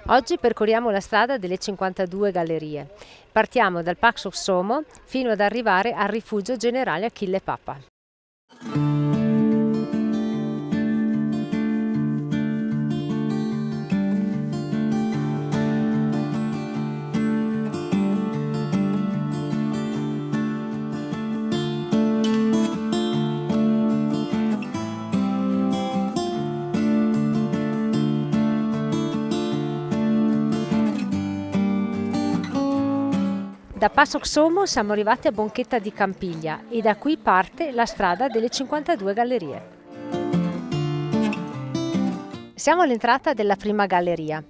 Oggi percorriamo la strada delle 52 gallerie. Partiamo dal Paço Somo fino ad arrivare al Rifugio Generale Achille Papa. Da Paço Somo siamo arrivati a Bonchetta di Campiglia e da qui parte la strada delle 52 gallerie. Siamo all'entrata della prima galleria.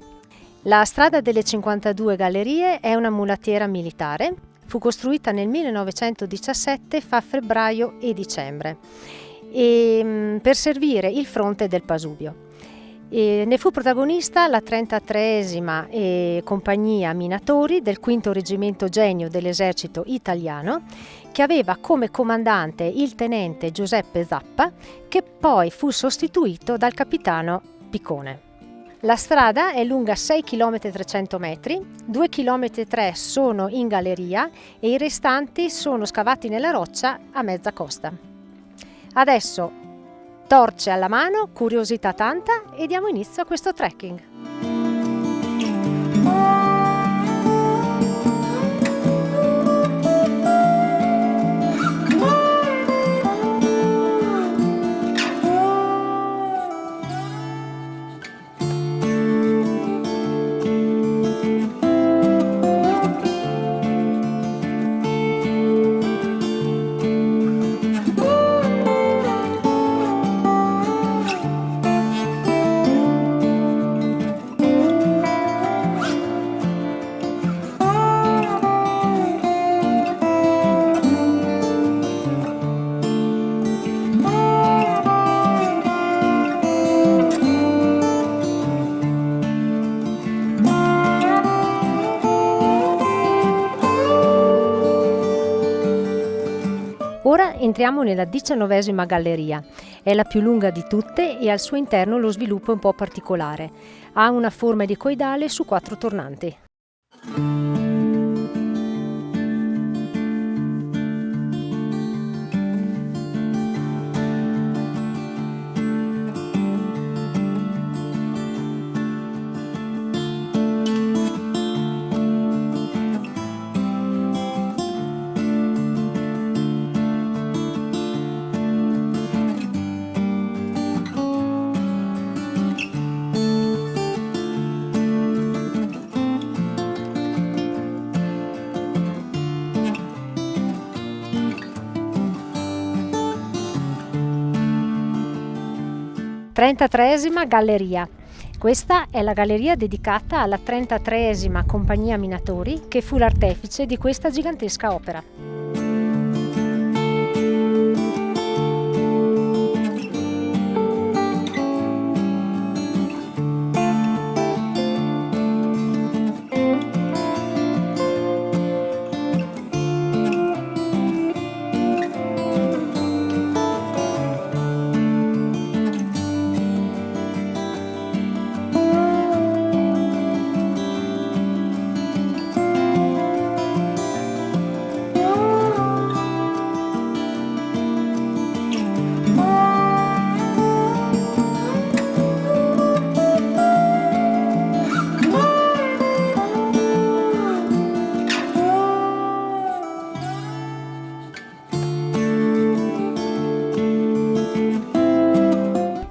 La strada delle 52 gallerie è una mulattiera militare, fu costruita nel 1917 fra febbraio e dicembre per servire il fronte del Pasubio. Ne fu protagonista la 33esima compagnia minatori del 5° reggimento Genio dell'esercito italiano, che aveva come comandante il tenente Giuseppe Zappa, che poi fu sostituito dal capitano Picone. La strada è lunga 6 km 300 metri, 2 km 3 sono in galleria e i restanti sono scavati nella roccia a mezza costa. Adesso torce alla mano, curiosità tanta e diamo inizio a questo trekking. Ora entriamo nella 19esima galleria, è la più lunga di tutte e al suo interno lo sviluppo è un po' particolare. Ha una forma elicoidale su 4 tornanti. Trentatreesima galleria. Questa è la galleria dedicata alla 33esima compagnia minatori, che fu l'artefice di questa gigantesca opera.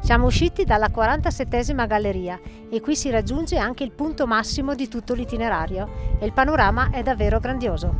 Siamo usciti dalla 47esima galleria e qui si raggiunge anche il punto massimo di tutto l'itinerario e il panorama è davvero grandioso.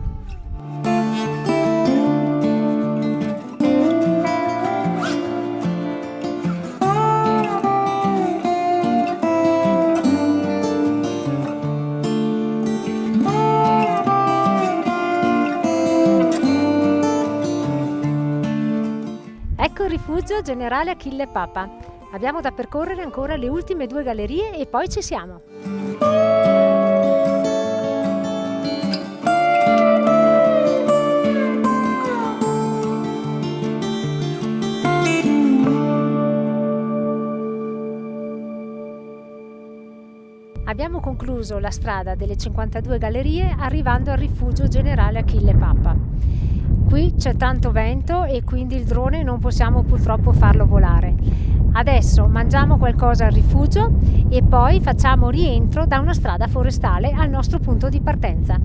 Ecco il Rifugio Generale Achille Papa. Abbiamo da percorrere ancora le ultime 2 gallerie e poi ci siamo. Abbiamo concluso la strada delle 52 gallerie arrivando al rifugio generale Achille Papa. Qui c'è tanto vento e quindi il drone non possiamo purtroppo farlo volare. Adesso mangiamo qualcosa al rifugio e poi facciamo rientro da una strada forestale al nostro punto di partenza.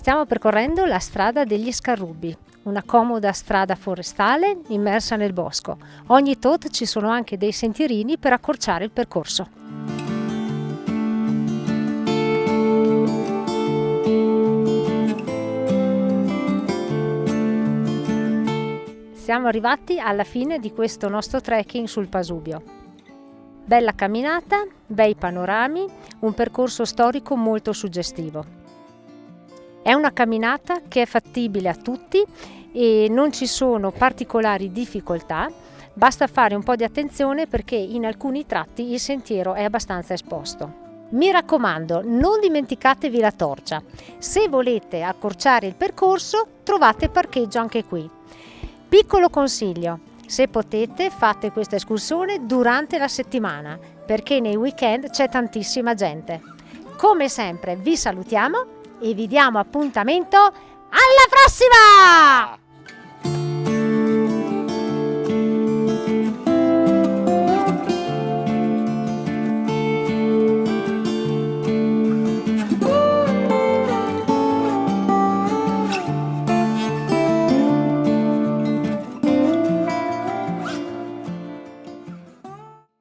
Stiamo percorrendo la strada degli Scarrubbi, una comoda strada forestale immersa nel bosco. Ogni tot ci sono anche dei sentierini per accorciare il percorso. Siamo arrivati alla fine di questo nostro trekking sul Pasubio. Bella camminata, bei panorami, un percorso storico molto suggestivo. È una camminata che è fattibile a tutti e non ci sono particolari difficoltà, basta fare un po' di attenzione perché in alcuni tratti il sentiero è abbastanza esposto. Mi raccomando, non dimenticatevi la torcia. Se volete accorciare il percorso, trovate parcheggio anche qui. Piccolo consiglio, se potete fate questa escursione durante la settimana, perché nei weekend c'è tantissima gente. Come sempre vi salutiamo e vi diamo appuntamento alla prossima!